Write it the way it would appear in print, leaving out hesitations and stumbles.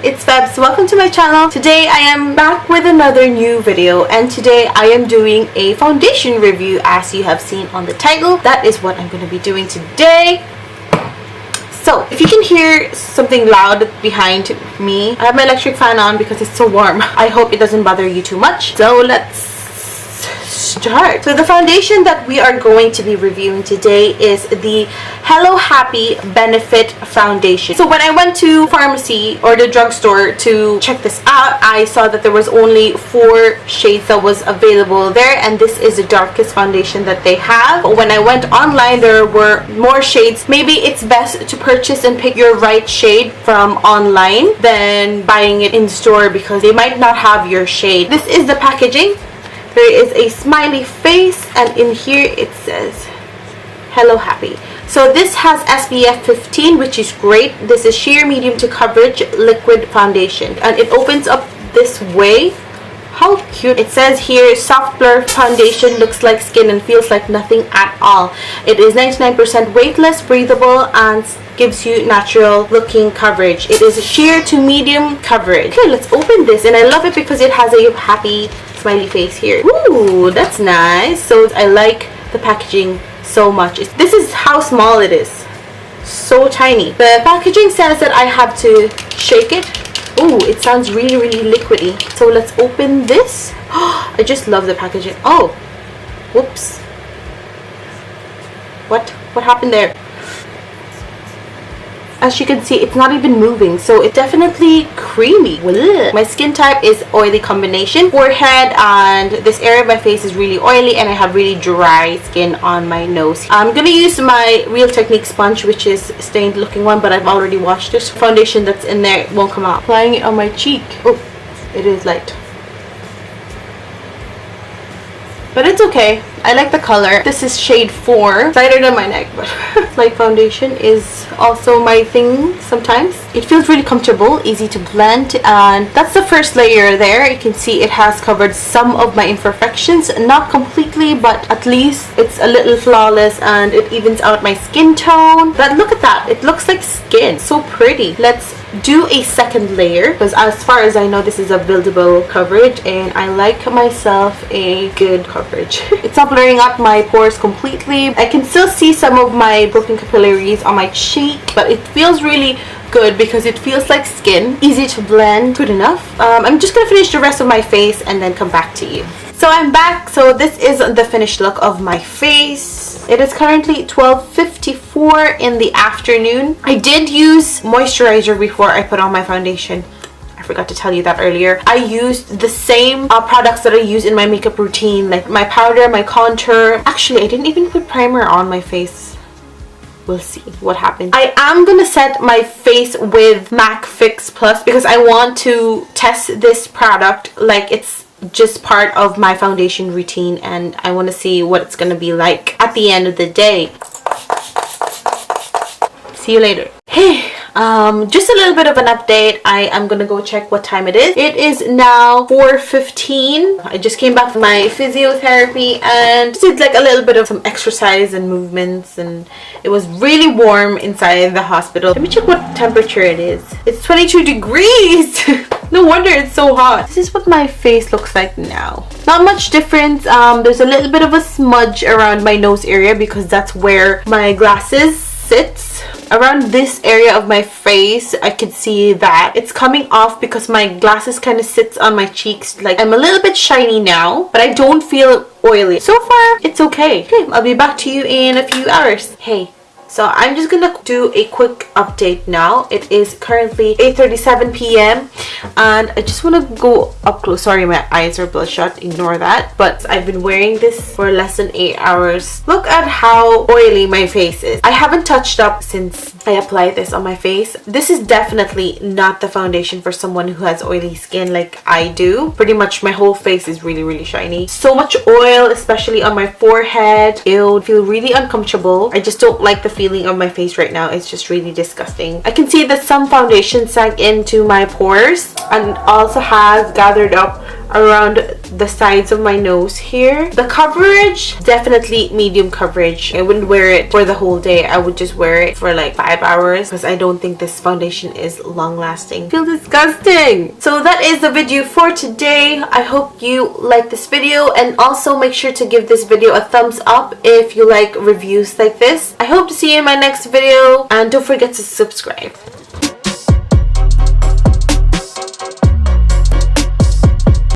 it's Febs. Welcome to my channel. Today I am back with another new video, and today I am doing a foundation review. As you have seen on the title, that is what I'm going to be doing today. So if you can hear something loud behind me, I have my electric fan on because it's so warm. I hope it doesn't bother you too much. So let's start. So the foundation that we are going to be reviewing today is the Hello Happy Benefit Foundation. So when I went to pharmacy or the drugstore to check this out, I saw that there was only 4 shades that was available there, and this is the darkest foundation that they have. But when I went online, there were more shades. Maybe it's best to purchase and pick your right shade from online than buying it in store because they might not have your shade. This is the packaging. There is a smiley face, and in here it says Hello Happy. So this has SPF 15, which is great. This is sheer medium to coverage liquid foundation, and it opens up this way. How cute. It says here, soft blur foundation, looks like skin and feels like nothing at all. It is 99% weightless, breathable, and gives you natural looking coverage. It is sheer to medium coverage. Okay, let's open this, and I love it because it has a happy smiley face here. Ooh, that's nice. So I like the packaging so much. This is how small it is. So tiny. The packaging says that I have to shake it. Ooh, it sounds really, really liquidy. So let's open this. I just love the packaging. Oh, whoops. What happened there? As you can see, it's not even moving, so it's definitely creamy. Ugh. My skin type is oily combination. Forehead and this area of my face is really oily, and I have really dry skin on my nose. I'm gonna use my Real Technique sponge, which is stained looking one, but I've already washed this. Foundation that's in there won't come out. Applying it on my cheek. Oh, it is light, but it's okay. I like the color. This is shade 4. It's lighter than my neck, but light foundation is also my thing sometimes. It feels really comfortable, easy to blend, and that's the first layer there. You can see it has covered some of my imperfections. Not completely, but at least it's a little flawless, and it evens out my skin tone. But look at that. It looks like skin. So pretty. Let's do a second layer, because as far as I know, this is a buildable coverage, and I like myself a good coverage. It's not blurring up my pores completely. I can still see some of my broken capillaries on my cheek, but it feels really good because it feels like skin. Easy to blend. Good enough. I'm just gonna finish the rest of my face and then come back to you. So I'm back. So this is the finished look of my face. It is currently 12:54 in the afternoon. I did use moisturizer before I put on my foundation. I forgot to tell you that earlier. I used the same products that I use in my makeup routine, like my powder, my contour. Actually, I didn't even put primer on my face. We'll see what happens. I am gonna set my face with MAC Fix Plus because I want to test this product like it's just part of my foundation routine, and I want to see what it's gonna be like at the end of the day. See you later. Hey, just a little bit of an update. I am gonna go check what time it is. It is now 4:15. I just came back from my physiotherapy and did like a little bit of some exercise and movements, and it was really warm inside the hospital. Let me check what temperature it is. It's 22 degrees. No wonder it's so hot. This is what my face looks like now. Not much difference. There's a little bit of a smudge around my nose area because that's where my glasses sits. Around this area of my face, I could see that it's coming off because my glasses kind of sits on my cheeks. Like, I'm a little bit shiny now, but I don't feel oily. So far, it's okay. Okay, I'll be back to you in a few hours. Hey. So I'm just gonna do a quick update now. It is currently 8:37 p.m. and I just want to go up close. Sorry, my eyes are bloodshot, ignore that. But I've been wearing this for less than 8 hours. Look at how oily my face is. I haven't touched up since I applied this on my face. This is definitely not the foundation for someone who has oily skin like I do. Pretty much my whole face is really, really shiny. So much oil, especially on my forehead. It would feel really uncomfortable. I just don't like the feeling of my face right now. It's just really disgusting. I can see that some foundation sank into my pores and also has gathered up around the sides of my nose here. The coverage, definitely medium coverage. I wouldn't wear it for the whole day. I would just wear it for like 5 hours because I don't think this foundation is long lasting. I feel disgusting. So that is the video for today. I hope you like this video, and also make sure to give this video a thumbs up if you like reviews like this. I hope to see you in my next video, and don't forget to subscribe.